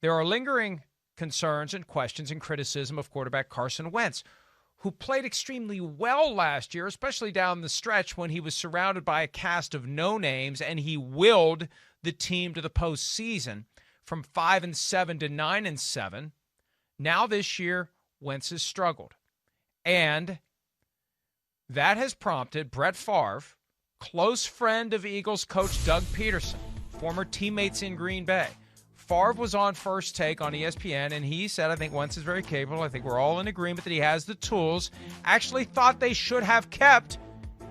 There are lingering concerns and questions and criticism of quarterback Carson Wentz, who played extremely well last year, especially down the stretch when he was surrounded by a cast of no-names and he willed the team to the postseason from 5-7 to 9-7. Now this year, Wentz has struggled. And that has prompted Brett Favre, close friend of Eagles coach Doug Pederson, former teammates in Green Bay. Favre was on First Take on ESPN, and he said, I think Wentz is very capable. I think we're all in agreement that he has the tools. Actually thought they should have kept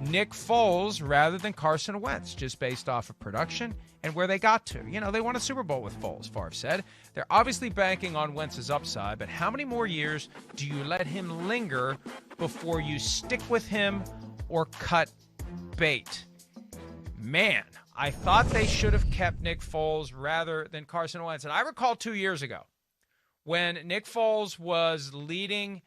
Nick Foles rather than Carson Wentz, just based off of production and where they got to. You know, they won a Super Bowl with Foles, Favre said. They're obviously banking on Wentz's upside, but how many more years do you let him linger before you stick with him or cut bait? Man, I thought they should have kept Nick Foles rather than Carson Wentz. And I recall 2 years ago when Nick Foles was leading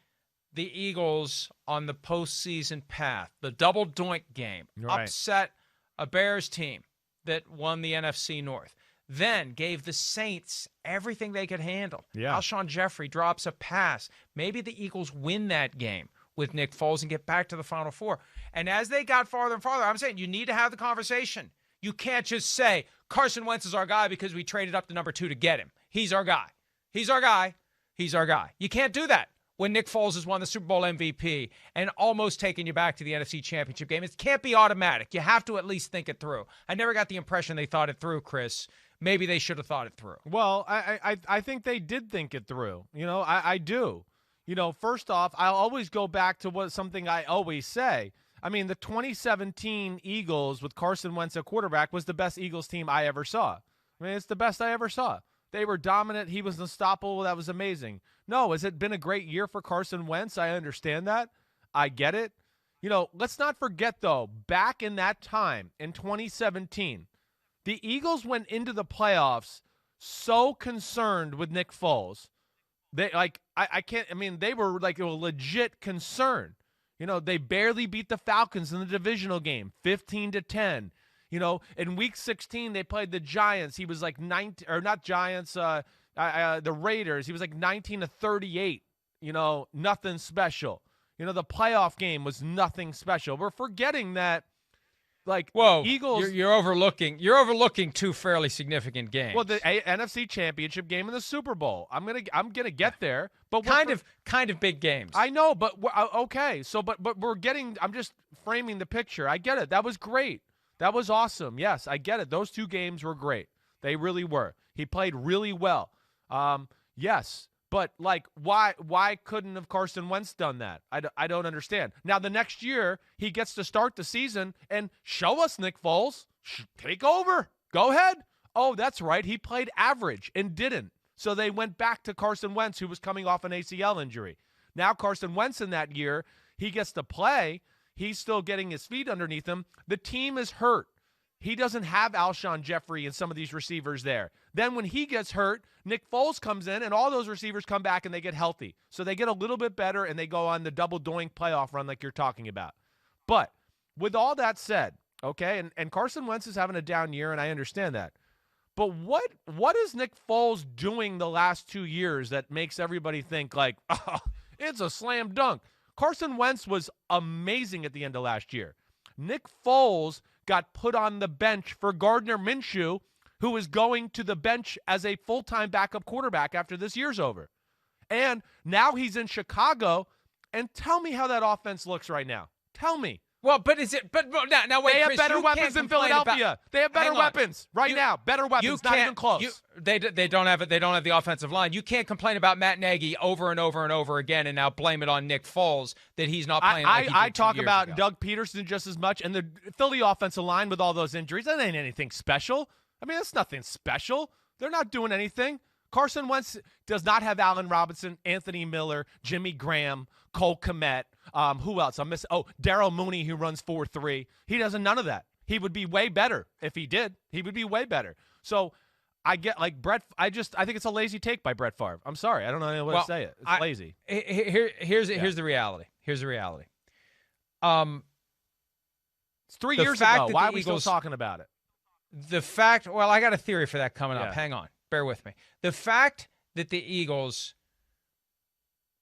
the Eagles on the postseason path, the double doink game, upset a Bears team that won the NFC North, then gave the Saints everything they could handle. Yeah. Alshon Jeffrey drops a pass. Maybe the Eagles win that game with Nick Foles and get back to the Final Four. And as they got farther and farther, I'm saying you need to have the conversation. You can't just say, Carson Wentz is our guy because we traded up to number 2 to get him. He's our guy. He's our guy. He's our guy. You can't do that when Nick Foles has won the Super Bowl MVP and almost taken you back to the NFC Championship game. It can't be automatic. You have to at least think it through. I never got the impression they thought it through, Chris. Maybe they should have thought it through. Well, I think they did think it through. You know, I do. You know, first off, I'll always go back to something I always say. I mean, the 2017 Eagles with Carson Wentz at quarterback was the best Eagles team I ever saw. I mean, it's the best I ever saw. They were dominant. He was unstoppable. That was amazing. No, has it been a great year for Carson Wentz? I understand that. I get it. You know, let's not forget, though, back in that time, in 2017, the Eagles went into the playoffs so concerned with Nick Foles. They they were like a legit concern. You know, they barely beat the Falcons in the divisional game, 15-10. You know, in week 16, they played the Giants. He was like the Raiders. He was like 19-38. You know, nothing special. You know, the playoff game was nothing special. We're forgetting that. Like, whoa, Eagles, you're overlooking 2 fairly significant games. Well, the NFC Championship game and the Super Bowl. I'm gonna get there, but kind of big games. I know, but okay. So, but we're getting. I'm just framing the picture. I get it. That was great. That was awesome. Yes, I get it. Those 2 games were great. They really were. He played really well. Yes. But, like, why couldn't have Carson Wentz done that? I don't understand. Now, the next year, he gets to start the season and show us, Nick Foles. Take over. Go ahead. Oh, that's right. He played average and didn't. So they went back to Carson Wentz, who was coming off an ACL injury. Now Carson Wentz in that year, he gets to play. He's still getting his feet underneath him. The team is hurt. He doesn't have Alshon Jeffrey and some of these receivers there. Then when he gets hurt, Nick Foles comes in, and all those receivers come back and they get healthy. So they get a little bit better, and they go on the double doink playoff run like you're talking about. But with all that said, okay, and Carson Wentz is having a down year, and I understand that. But what is Nick Foles doing the last 2 years that makes everybody think, like, oh, it's a slam dunk? Carson Wentz was amazing at the end of last year. Nick Foles got put on the bench for Gardner Minshew, who is going to the bench as a full-time backup quarterback after this year's over. And now he's in Chicago, and tell me how that offense looks right now. Tell me. Well, but is it? But now wait. They have Chris, better weapons than Philadelphia. They have better weapons now. Better weapons. Not even close. They don't have it. They don't have the offensive line. You can't complain about Matt Nagy over and over and over again, and now blame it on Nick Foles that he's not playing. I talk about Doug Pederson just as much, and the Philly offensive line with all those injuries. That ain't anything special. I mean, that's nothing special. They're not doing anything. Carson Wentz does not have Allen Robinson, Anthony Miller, Jimmy Graham, Cole Kmet. Who else? I'm missing. Oh, Darryl Mooney, who runs 4.3. He doesn't none of that. He would be way better if he did. He would be way better. So I get like Brett. I think it's a lazy take by Brett Favre. I'm sorry. I don't know any way to say it. It's lazy. Here's the reality. Here's the reality. It's 3 years ago. Why are we still talking about it? The fact. Well, I got a theory for that coming up. Hang on. Bear with me. The fact that the Eagles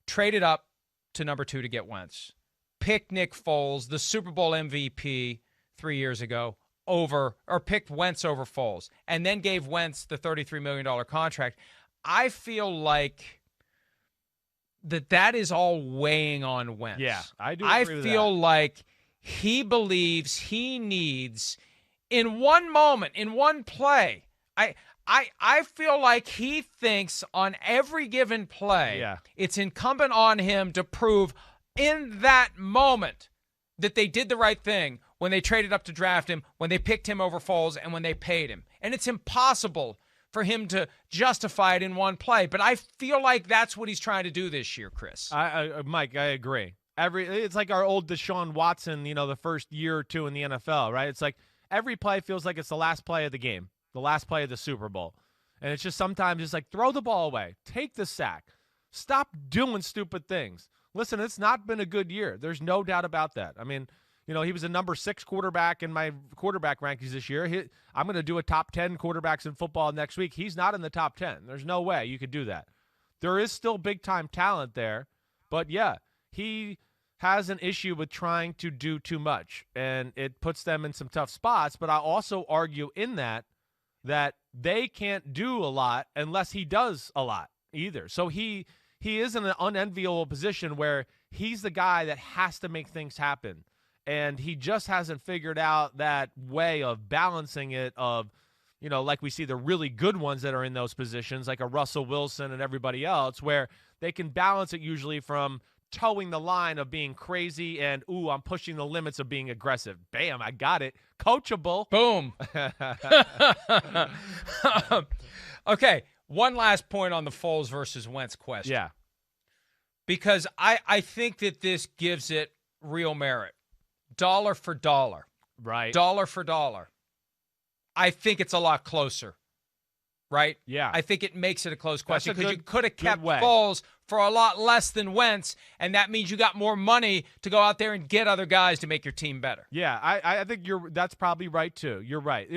traded up to number 2 to get Wentz, picked Nick Foles, the Super Bowl MVP 3 years ago, picked Wentz over Foles, and then gave Wentz the $33 million contract. I feel like that is all weighing on Wentz. Yeah, I do I agree with feel that. like he believes he needs, in one moment, in one play, I feel like he thinks on every given play, it's incumbent on him to prove in that moment that they did the right thing when they traded up to draft him, when they picked him over Foles, and when they paid him. And it's impossible for him to justify it in one play. But I feel like that's what he's trying to do this year, Chris. Mike, I agree. It's like our old Deshaun Watson, the first year or two in the NFL, right? It's like every play feels like it's the last play of the game, the last play of the Super Bowl. And it's just sometimes it's like throw the ball away, take the sack, stop doing stupid things. Listen, it's not been a good year. There's no doubt about that. I mean, he was a number 6 quarterback in my quarterback rankings this year. I'm going to do a top 10 quarterbacks in football next week. He's not in the top 10. There's no way you could do that. There is still big-time talent there, but yeah, he has an issue with trying to do too much, and it puts them in some tough spots. But I also argue in that they can't do a lot unless he does a lot either. So he is in an unenviable position where he's the guy that has to make things happen. And he just hasn't figured out that way of balancing it of, like we see the really good ones that are in those positions, like a Russell Wilson and everybody else, where they can balance it usually from towing the line of being crazy and, I'm pushing the limits of being aggressive. Bam, I got it. Coachable. Boom. Okay, one last point on the Foles versus Wentz question. Yeah. Because I think that this gives it real merit. Dollar for dollar. Right. Dollar for dollar. I think it's a lot closer. Right? Yeah. I think it makes it a close question because you could have kept way. Foles for a lot less than Wentz, and that means you got more money to go out there and get other guys to make your team better. Yeah, I think that's probably right too. You're right.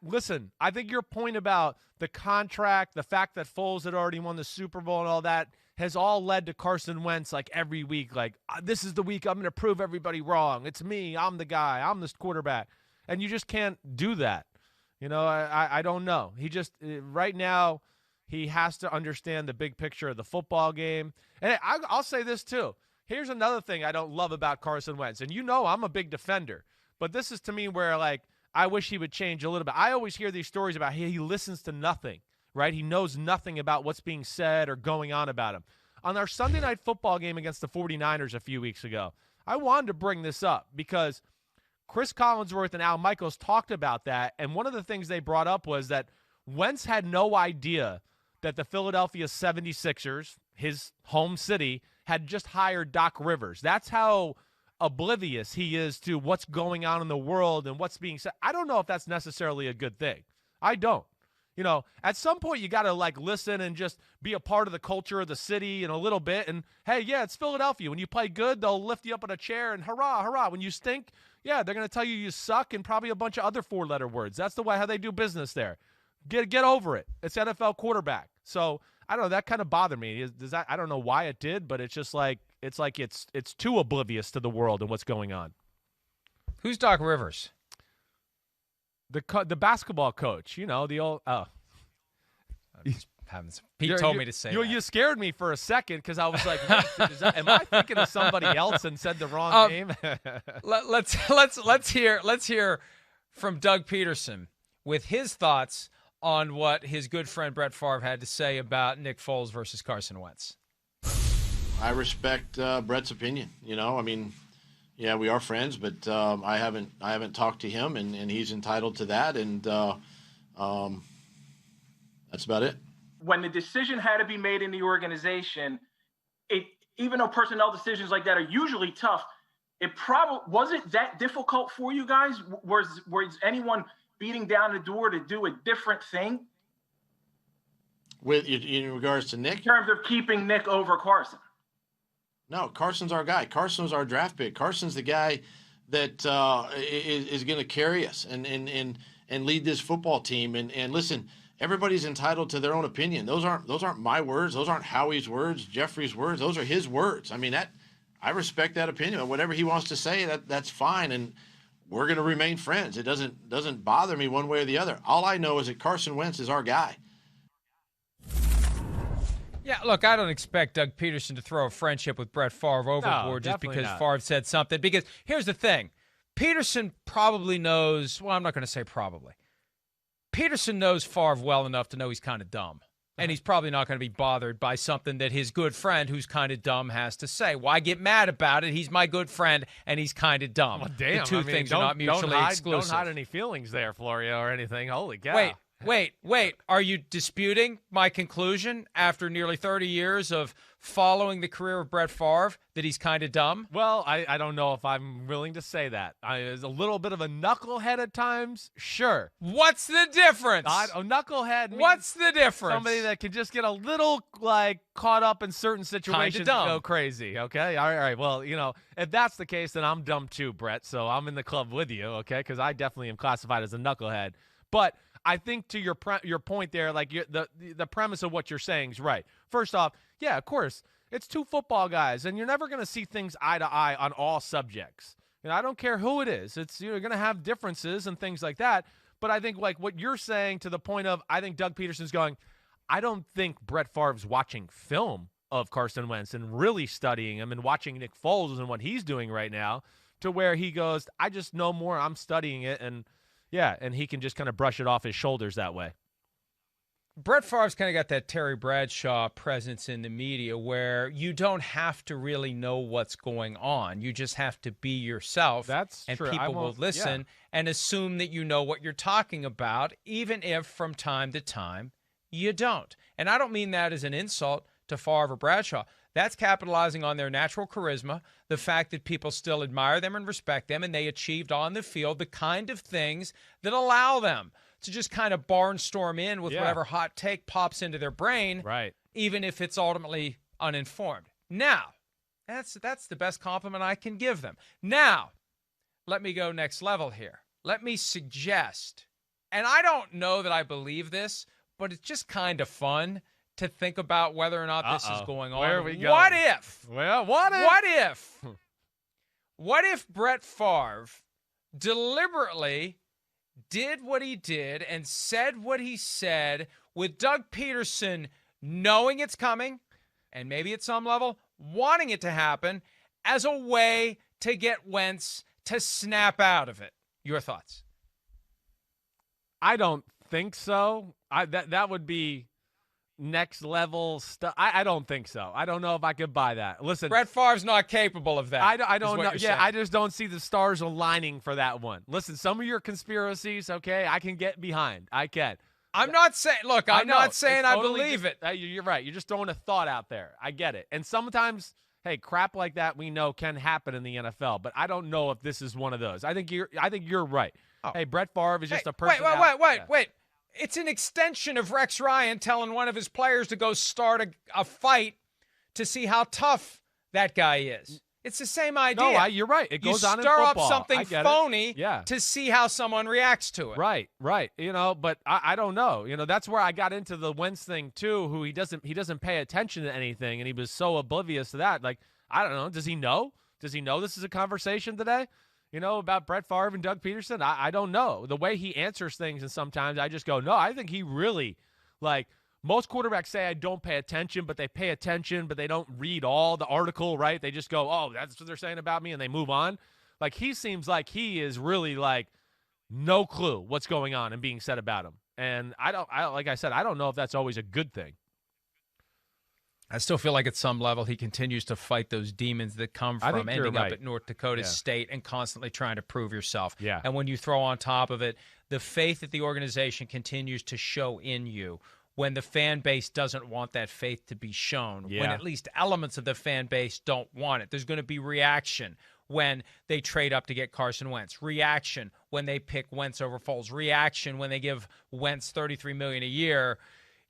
Listen, I think your point about the contract, the fact that Foles had already won the Super Bowl and all that has all led to Carson Wentz like every week, like this is the week I'm going to prove everybody wrong. It's me. I'm the guy. I'm this quarterback. And you just can't do that. I don't know. He just right now he has to understand the big picture of the football game. And I'll say this too. Here's another thing I don't love about Carson Wentz. And I'm a big defender. But this is to me where like I wish he would change a little bit. I always hear these stories about he listens to nothing. Right? He knows nothing about what's being said or going on about him. On our Sunday night football game against the 49ers a few weeks ago, I wanted to bring this up because Chris Collinsworth and Al Michaels talked about that, and one of the things they brought up was that Wentz had no idea that the Philadelphia 76ers, his home city, had just hired Doc Rivers. That's how oblivious he is to what's going on in the world and what's being said. I don't know if that's necessarily a good thing. I don't. At some point you got to like listen and just be a part of the culture of the city in a little bit. And hey, yeah, it's Philadelphia. When you play good, they'll lift you up in a chair and hurrah, hurrah. When you stink, yeah, they're going to tell you suck and probably a bunch of other 4-letter words. That's the way how they do business there. Get over it. It's NFL quarterback. So I don't know. That kind of bothered me. I don't know why it did, but it's just like it's too oblivious to the world and what's going on. Who's Doc Rivers? The basketball coach, the old. Pete told me to say that. You scared me for a second because I was like, am I thinking of somebody else and said the wrong name? Let's hear from Doug Pederson with his thoughts on what his good friend Brett Favre had to say about Nick Foles versus Carson Wentz. I respect Brett's opinion. Yeah, we are friends, but I haven't talked to him, and he's entitled to that, and that's about it. When the decision had to be made in the organization, even though personnel decisions like that are usually tough, it probably wasn't that difficult for you guys. Was anyone beating down the door to do a different thing? In regards to Nick? In terms of keeping Nick over Carson? No, Carson's our guy. Carson's our draft pick. Carson's the guy that is going to carry us and lead this football team. And listen, everybody's entitled to their own opinion. Those aren't my words. Those aren't Howie's words, Jeffrey's words. Those are his words. I mean, I respect that opinion. Whatever he wants to say, that's fine. And we're going to remain friends. It doesn't bother me one way or the other. All I know is that Carson Wentz is our guy. Yeah, look, I don't expect Doug Pederson to throw a friendship with Brett Favre overboard just because Favre said something. Because here's the thing. Pederson probably knows, well, I'm not going to say probably. Pederson knows Favre well enough to know he's kind of dumb. And he's probably not going to be bothered by something that his good friend, who's kind of dumb, has to say. Why get mad about it? He's my good friend, and he's kind of dumb. Well, damn. The two things are not mutually exclusive. Don't hide any feelings there, Florio, or anything. Holy cow. Wait. Are you disputing my conclusion after nearly 30 years of following the career of Brett Favre that he's kind of dumb? Well, I don't know if I'm willing to say that. Is a little bit of a knucklehead at times, sure. What's the difference? A knucklehead means what's the difference? Somebody that can just get a little, caught up in certain situations and go crazy, okay? All right. Well, if that's the case, then I'm dumb too, Brett. So I'm in the club with you, okay? Because I definitely am classified as a knucklehead. But I think to your point there, the premise of what you're saying is right. First off, yeah, of course, it's two football guys, and you're never going to see things eye to eye on all subjects. I don't care who it is. You're going to have differences and things like that. But I think what you're saying to the point of, I think Doug Pederson's going, I don't think Brett Favre's watching film of Carson Wentz and really studying him and watching Nick Foles and what he's doing right now to where he goes, I just know more. I'm studying it, and he can just kind of brush it off his shoulders that way. Brett Favre's kind of got that Terry Bradshaw presence in the media where you don't have to really know what's going on. You just have to be yourself. That's and true. People will listen and assume that you know what you're talking about, even if from time to time you don't. And I don't mean that as an insult to Favre or Bradshaw. That's capitalizing on their natural charisma, the fact that people still admire them and respect them, and they achieved on the field the kind of things that allow them to just kind of barnstorm in with whatever hot take pops into their brain, right? Even if it's ultimately uninformed. Now, that's the best compliment I can give them. Now, let me go next level here. Let me suggest, and I don't know that I believe this, but it's just kind of fun to think about whether or not this is going on. Where are we going? What if? Well, what if Brett Favre deliberately did what he did and said what he said with Doug Pederson knowing it's coming and maybe at some level wanting it to happen as a way to get Wentz to snap out of it? Your thoughts? I don't think so. That would be next level stuff. I don't think so. I don't know if I could buy that. Listen, Brett Favre's not capable of that. I don't know. Yeah, I just don't see the stars aligning for that one. Listen, some of your conspiracies, okay, I can get behind. I can. I'm not saying. Look, I'm not saying I totally believe it. You're right. You're just throwing a thought out there. I get it. And sometimes, hey, crap like that we know can happen in the NFL. But I don't know if this is one of those. I think you're right. Oh. Hey, Brett Favre is just a person. Wait. It's an extension of Rex Ryan telling one of his players to go start a fight to see how tough that guy is. It's the same idea. No, you're right. It goes on in football. You football. stir up something phony to see how someone reacts to it. Right. But I don't know. That's where I got into the Wentz thing too, who he doesn't pay attention to anything, and he was so oblivious to that. Like, I don't know. Does he know? Does he know this is a conversation today? About Brett Favre and Doug Pederson? I don't know. The way he answers things, and sometimes I just go, no, I think he really, most quarterbacks say I don't pay attention, but they pay attention, but they don't read all the article, right? They just go, oh, that's what they're saying about me, and they move on. He seems like he is really, no clue what's going on and being said about him. And like I said, I don't know if that's always a good thing. I still feel like at some level he continues to fight those demons that come from ending up at North Dakota State and constantly trying to prove yourself. Yeah. And when you throw on top of it the faith that the organization continues to show in you, when the fan base doesn't want that faith to be shown, when at least elements of the fan base don't want it, there's going to be reaction when they trade up to get Carson Wentz, reaction when they pick Wentz over Foles, reaction when they give Wentz $33 million a year.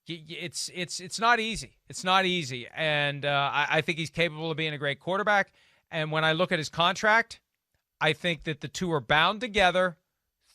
It's not easy. It's not easy. And I think he's capable of being a great quarterback. And when I look at his contract, I think that the two are bound together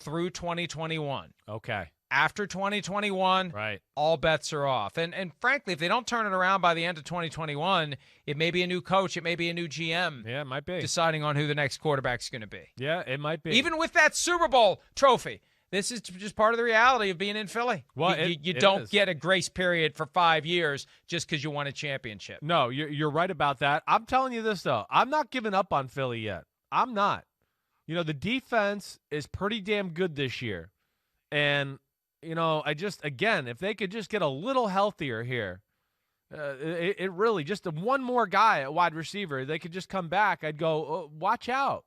through 2021. Okay. After 2021, Right. all bets are off. And frankly, if they don't turn it around by the end of 2021, it may be a new coach, it may be a new GM. Yeah, it might be. Deciding on who the next quarterback's going to be. Yeah, it might be. Even with that Super Bowl trophy, this is just part of the reality of being in Philly. Well, you it don't is. get a grace period for 5 years just because you won a championship. No, you're right about that. I'm telling you this, though. I'm not giving up on Philly yet. I'm not. You know, the defense is pretty damn good this year. And, you know, again, if they could just get a little healthier here, it really, just one more guy at wide receiver, they could just come back, I'd go, oh, watch out.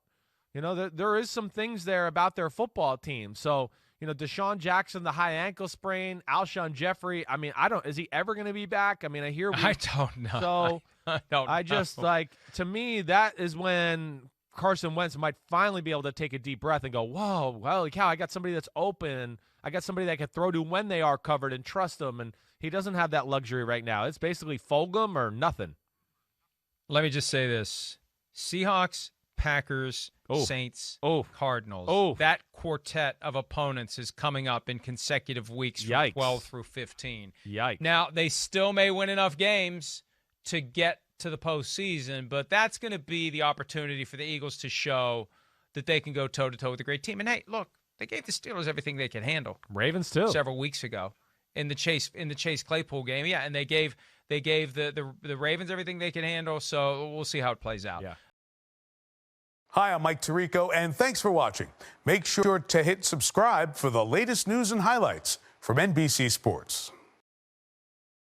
You know, there is some things there about their football team. So, you know, Deshaun Jackson, the high ankle sprain, Alshon Jeffrey, I mean, is he ever going to be back? I mean, I don't know. So I don't know. just to me, that is when Carson Wentz might finally be able to take a deep breath and go, whoa, holy cow, I got somebody that's open. I got somebody that I can throw to when they are covered and trust them. And he doesn't have that luxury right now. It's basically Fulgham or nothing. Let me just say this. Seahawks, Packers, Saints, Cardinals. That quartet of opponents is coming up in consecutive weeks from 12 through 15. Yikes. Now, they still may win enough games to get to the postseason, but that's going to be the opportunity for the Eagles to show that they can go toe-to-toe with a great team. And, hey, look, they gave the Steelers everything they could handle. Ravens, too. Several weeks ago in the Chase Claypool game. Yeah, and they gave the Ravens everything they could handle, so we'll see how it plays out. Yeah. Hi, I'm Mike Tirico, and thanks for watching. Make sure to hit subscribe for the latest news and highlights from NBC Sports.